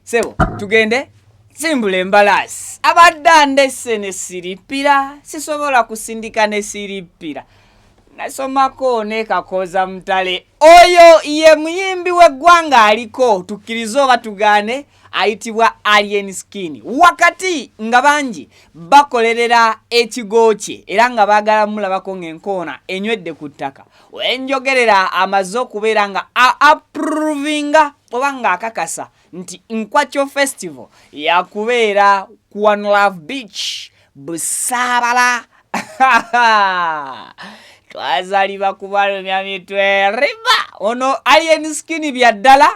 Sebo, tugende simbule embalasi. Abadde ndese ne siripira, sisobola kusindika ne siripira. Nasomako ne kakoza mtale. Oyo ye muyimbi w'eggwanga aliko tukkirize oba tugaane ayitibwa Alien Skin. Wakati nga bangi bakolerera ekigo kye era nga baagala mulabako ng'enkoona enywedde ku ttaka. Wenjogerera amaze okubeera nga approvinga oba nga akakasa nti Nkwacho Festival yakubeera ku One Love Beach Busanbar. Twazaliba kubalumya mitwe riba ono Alien Skin byaddala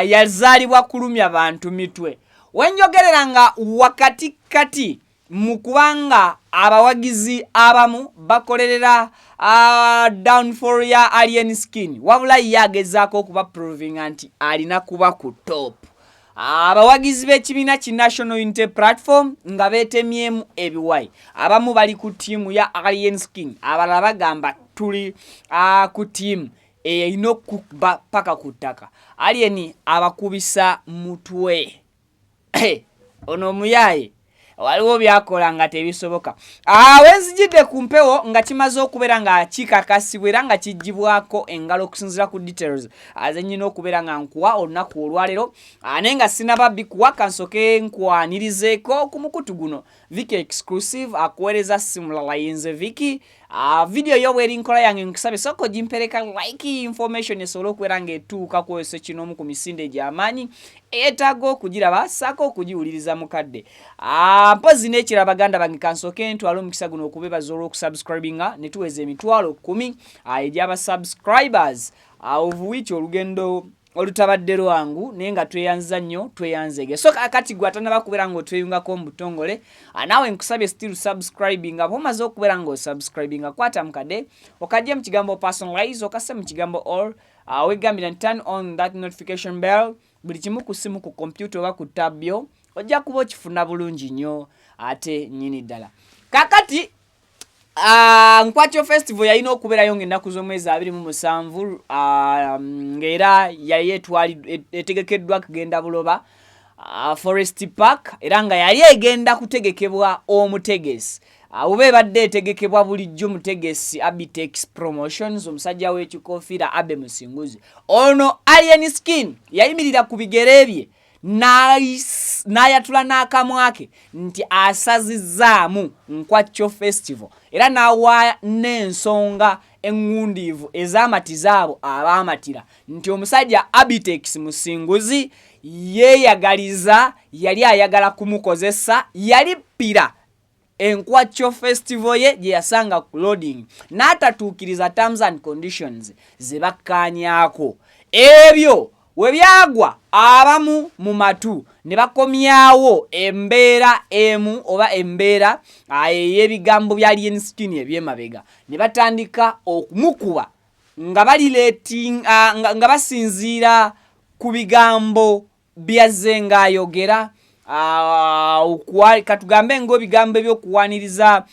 yazalibwa kulumya bantu mitwe. Wenjogerera nga wakati kati mu kubanga abawagizi abamu bakolerera downfall ya Alien Skin wabula yagezaako okuba proving nti alina kuba ku top. Abawagizi b'ekibiina ki National Unity Platform nga beetemyemu ebiwayi. Abamu bali ku tiimu ya Alien Skin, abalala bagamba tuli ku tiimu erina okuba paka ku ttaka. Alien abakubisa mutwe. Ono muyaye waliwo byakola nga tebisoboka. Wenzijidde ku mpewo nga kimaze okubeera nga kikakasibwa era nga kijjibwako engalo okusinziira ku details azenyina okubeera nga nkuwa olunaku olwaleero ane nga sinaba bikuwa kansoke nkwanirizeeko ku mukutu guno Viki exclusive akuweereza simulala yinze Viki. Video yo bweri nkola yange nkusabe soko jimpereka like information esobola okubeera ng'etuuka kwese kino ku misinde gy'amaanyi etaaga okugiraba ssaako okugiwuliriza mukadde. Mpozi n'ekira baganda bange kansoke ntwala omukisa guno okubebaza olw'okusubscribinga ne tuweza emitwalo 10 egy'aba subscribers ovuwiki olugendo olutabadde lwangu naye nga tweyanza nnyo tweyanzege. So kati gwatanaba kubeera ng'otweyungako mu butongole naawe nkusabye still subscribing omaze okubeera ng'osubscribinga kwata mukadde okajje mu kigambo personalize okasse mu kigambo all wegambira turn on that notification bell buli kimu ku simu ku computer oba ku tab yo ojja kuba okifuna bulungi nnyo ate nnyini ddala. Kakati Nkwacho Festival yalina okubeerayo ng'ennaku z'omwezi 27 ng'era yali etegekeddwa kugenda Buloba Forest Park era nga yali egenda kutegekebwa omutegesi. Ube badde etegekebwa bulijjo mutegesi Abitex Promotions omusajja w'ekikofiira Abe Musinguzi. Ono Alien Skin yayimirira ku bigere bye n'ayatula n'akamwake nti asazizaamu Nkwacho Festival era n'awa n'ensonga engundiivu ez'amatizaabo abaamatira nti omusajja Abitex Musinguzi yeeyagaliza yali ayagala kumukozesa yalippira Nkwacho Festival ye gye yasanga ku loading n'atatuukiriza terms and conditions ze bakkaanyaako. Ebyo we byagwa abamu mu matu ne bakomyawo embeera emu oba embeera ey'ebigambo bya Alien Skin ebyemabega ne batandika okumukuba nga nga basinziira ku bigambo byazze ng'ayogera katugambe ng'ebigambo by'okuwaniriza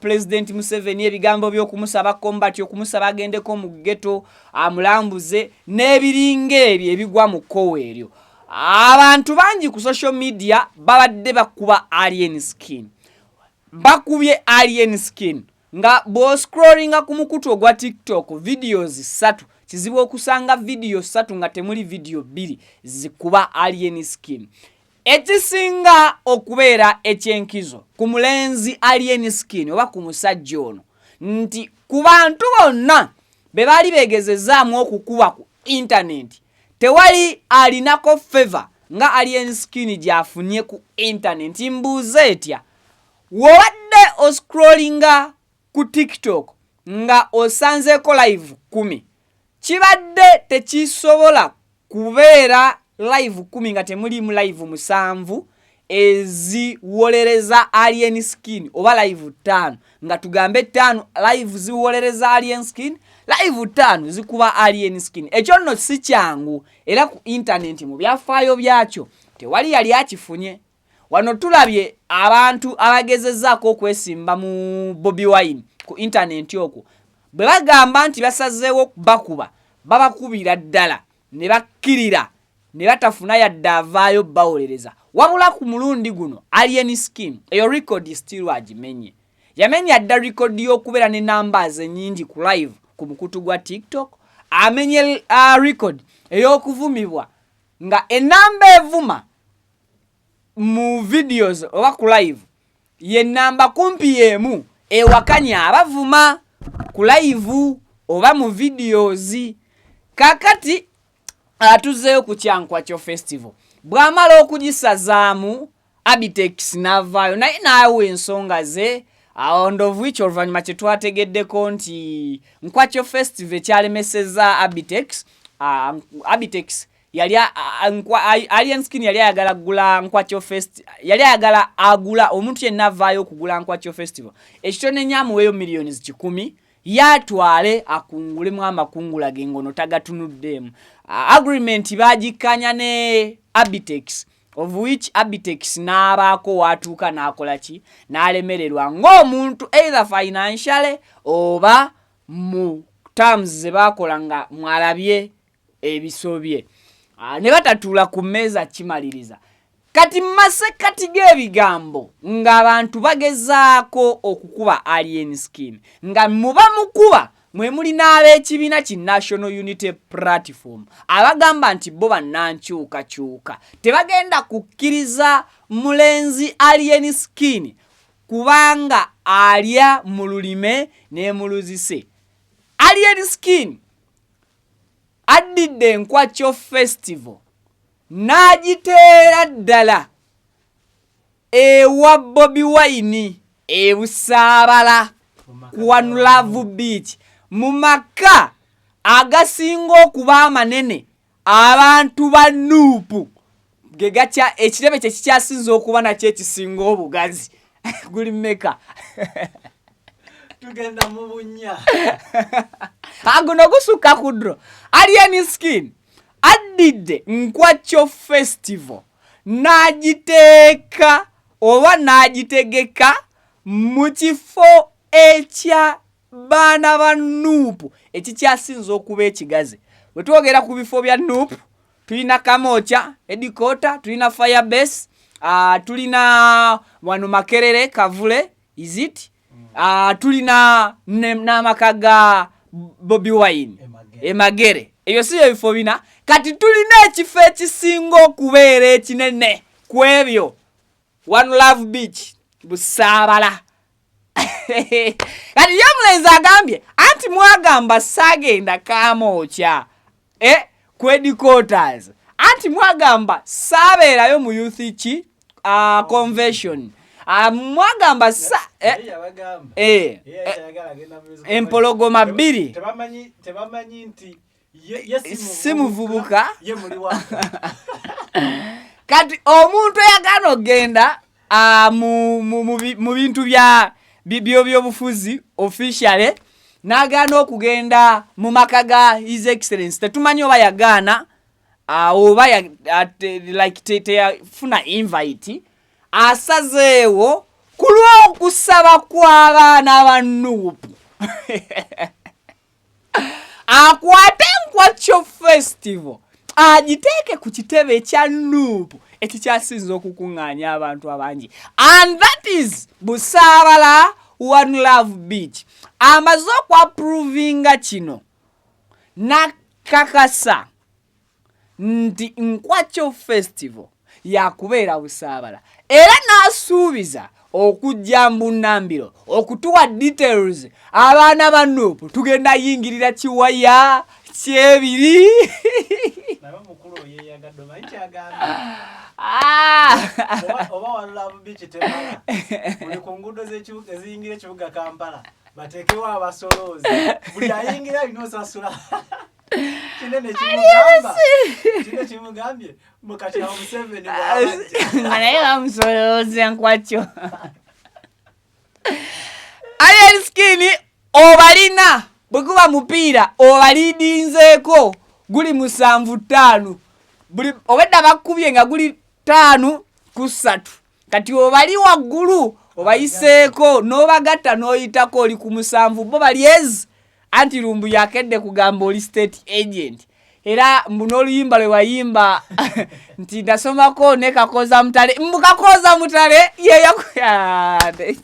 President Museveni ebigambo by'okumusaba kombati okumusaba agendeko mu ghetto amulambuze n'ebiringa ebyo ebigwa mu kkowe eryo. Abantu bangi ku social media babadde bakuba Alien Skin. Bakubye Alien Skin nga bo scrollinga ku mukutu ogwa TikTok videos 3 kizibu okusanga video 3 nga temuli video 2 zikuba Alien Skin. Ekisinga okubeera ekyenkizo ku mulenzi Alien Skin oba ku musajja ono nti ku bantu bonna be baali beegezezaamu okukuba ku internet tewali alinako favor nga Alien Skin gy'afunye ku internet. Mbuuze etya wobadde oscrollinga ku TikTok nga osanzeeko live 10 kibadde tekisobola kubeera live 10 nga temulimu live 7 eziwolereza Alien Skin oba live 5 nga tugambe 5 live ziwolereza Alien Skin live 5 zikuba Alien Skin. Ekyo nno si kyangu era ku internet mu byafaayo byakyo tewali yali akifunye wano tulabye abantu abagezezzaako okwesimba mu Bobi Wine ku internet okwo bwe bagamba nti basazeewo bakuba babakubira ddala ne bakkirira ne batafuna yadde avaayo bawolereza wabula ku mulundi guno alien scheme eyo record still agimenye yamenya dda record y'okubeera ne numbers ennyingi ku live ku mukutu gwa TikTok amenye record ey'okuvumibwa nga enamba evuma mu videos oba ku live ye namba kumpi yemu ewakanya abavuma ku live oba mu videos kakati atuzeeyo ku Nkwacho festival bw'amala okugisazaamu Abitex n'avaayo naye naawe ensonga ze on of which oluvannyuma kye twategeddeko nti Nkwacho festival ekyalemesezza Abitex Abitex yali alien skin yali ayagala gula Nkwacho fest yali ayagala agula omuntu yenna avaayo okugula Nkwacho festival ekitone nyamuweeyo millions 10 yatwale akungulemu amakungula ge ngono tagatunuddemu agreement bagikanya ne Abitex of which Abitex n'abaako watuuka n'akola ki n'alemererwa ng'omuntu either financially oba mu terms ze baakola nga mwalabye ebisobye ne batatuula ku mmeeza kimaliriza kati masekati g'ebigambo ng'abantu bagezaako okukuba alien scheme nga muba mukuba mwe muli n'ab'ekibiina ki National Unity Platform abagamba nti bo bannankyukakyuka tebagenda kukkiriza mulenzi alien scheme kubanga alya mu lulime ne mu luzise. Alien scheme addidde Nkwacho festival n'agiteera ddala ewa Bobi Wine e Busanbar ku Love Beach mu maka agasinga okuba amanene abantu ba NUP ge gatya ekirebe kye kikyasinza okuba nakyo ekisinga obugazi guli meka tugenda mu bunya aguno gusuka kudro alien skin addidde Nkwacho festival n'agiteeka oba n'agitegeka mu kifo ekya baana ba NUP ekikyasinza okuba ekigazi. Bwe twogera ku bifo bya NUP tulina Kamocha Edikota, tulina Firebase, tulina wano Makerere Kavule izit, tulina n'amaka ga Bobi Wine Emagere. Eyo si ebifo bina kati tulina ekifo ekisinga okubeera ekinene ku ebyo One Love Beach Busanbar. Kati yomulenzi agambye anti mwagamba sagenda Kamocha Kwedicotters anti mwagamba sabeerayo mu youth ki convention mwagamba empologoma bbiri tebamanyi nti simuvubuka ye muli wa kati omuntu eyagana ogenda mu bintu bya by'obufuzi officially n'agaana okugenda mu maka ga His Excellency tetumanyi oba yagaana oba teyafuna invite asazeewo ku lw'okusaba kw'abaana ba NUP akwate Nkwacho festival agiteeke ku kitebe ekya NUP ekikyasinza okukuŋŋaanya abantu abangi and that is Busanbar One Love Beach. Amaze okwaprovinga kino nakakasa nti Nkwacho festival yakubeera Busanbar era n'asuubiza okujja mbunambiro okutuwa details abaana ba NUP tugenda yingirira kiwaya kyebiri mukulu yeyagadde maiti agamba oba One Love Beach temala buli ku nguudo z'ekibuga eziyingira ekibuga Kampala bateekewo abasoloozi buli ayingira inosasula kinene kimugambye mukati wa Museveni naye bamusolooze Nkwacho alien skin obalina bwe kuba mupiira obalidinzeeko guli 7-5 buli obedda bakubye nga guli 5-3 kati obali waggulu obayiseeko n'obagatta n'oyitako oli ku 7 bo balyezi anti Alumbye yakedde kugamba oli state agent era n'oluyimba lwe wayimba nti ndasomako ne Kakoza Mutale Kakoza Mutale yeyakuyaade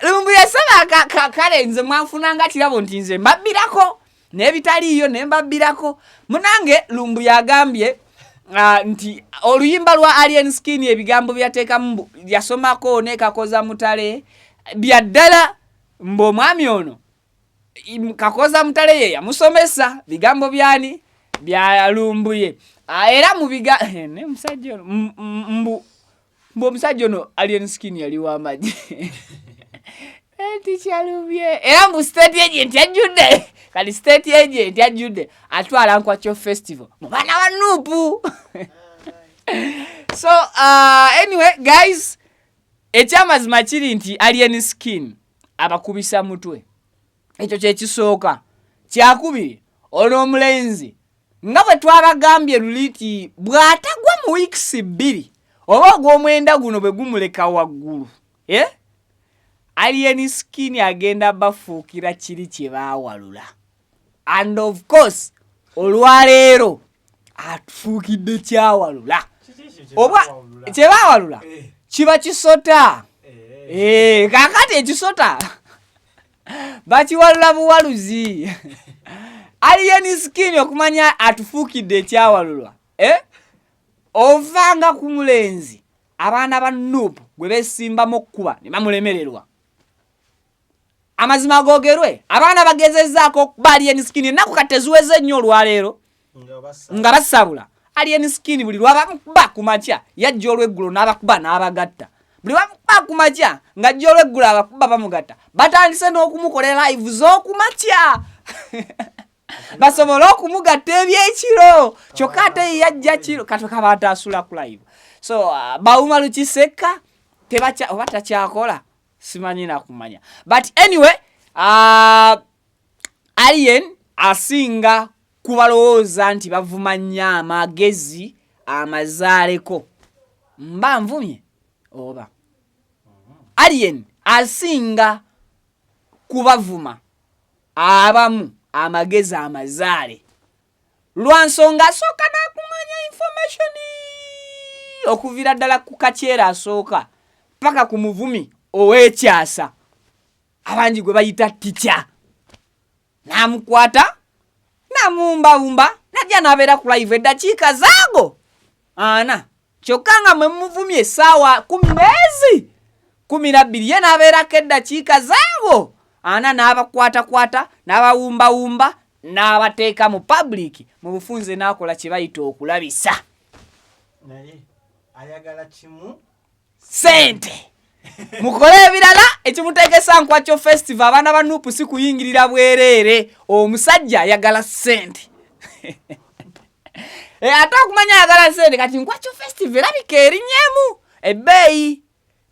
Alumbye yasaba kale nze mwanfunanga tirabo nti nze mbabbirako n'ebitaliiyo ne mbabbirako munange Alumbye yagambye nti oluyimba lwa Alien Skin ebigambo byateekamu yasomako ne Kakoza Mutale byaddala mb'omwami ono Kakoza Mutale ye yamusomesa bigambo byani bya Alumbye era mu biga ne musajja ono mbu omusajja ono Alien Skin yali w'amagye eti Alumbye era mu state agent yajjudde kali state agent yajjudde atwala Nkwacho festival mu baana ba NUP. So anyway guys, ekyamazima kiri nti Alien Skin abakubisa mutwe ekyo kye kisooka. Kyakubiri ono omulenzi nga bwe twabagambye luliti bw'atagwa mu weeks 2 oba ogw'omwenda guno bwe gumuleka waggulu Alien Skin agenda bafuukira kiri kye baawalula. And of course olwaleero atufuukidde kyawalula oba kye baawalula kiba kisota kakati ekisota bakiwalula buwaluzi. Alien Skin okumanya atufuukidde ekyawalulwa ovanga ku mulenzi abaana ba NUP gwe beesimbamu okkuba ne bamulemererwa. Amazima googerwe abaana bagezezzaako okuba Alien Skin ennaku kati ziweze nnyo olwaleero nga basabula. Alien Skin buli lwabakuba ku makya yajja olw'eggulo n'abakuba n'abagatta. Buli lwabakuba ku makya ng'ajja olw'eggulo abakuba bamugatta. Batandise n'okumukolera live z'okumakya basobola okumugatta ebyekiro kyokka ate yajja kiro katoka bataasula ku live. So Bawuma Lukiseka oba takyakola simanyi nakumanya. But anyway Alien asinga kubalowooza nti bavuma nnyo amagezi amazaaleko. Mba nvumye oba Alien asinga kubavuma abamu amagezi amazaale lwa nsonga asooka n'akumanya information okuvira ddala ku kakyera asooka paka ku muvumi ow'ekyasa abangi gwe bayita ticca n'amukwata n'amuwumbawumba najja n'abeera ku live eddakiika zaago 4 kyokka nga mwe muvumye essaawa 12 ye n'abeerako eddakiika zaago 4 n'abakwatakwata n'abawumbawumba n'abateeka mu public mu bufunze n'akola kye bayita okulabisa. Naye ayagala kimu sente mukole ebirala ekimutegesa Nkwacho festival abaana ba NUP si kuyingirira bwereere omusajja ayagala sente ate okumanya ayagala sente kati Nkwacho festival erabika erinnyemu ebbeeyi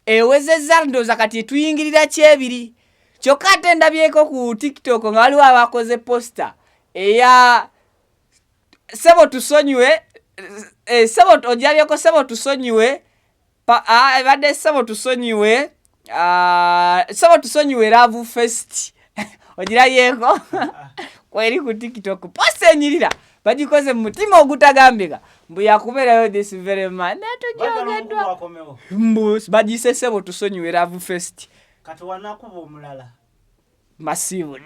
ewezezza ndowooza kati tuyingirira kyebiri kyokka ate ndabyeko ku TikTok nga waliwo abakoze posta eya sebo tusonyiwe sebo ojabyeko sebo tusonyiwe badde sebo tusonyiwe Love Fest ogirabyeko kweri ku TikTok posta enyirira bagikoze mu mutima ogutagambika mbu yakubeerayo this very man natujogeddwa mbu bagise sebo tusonyiwe Love Fest kati wanakuba omulala masiivu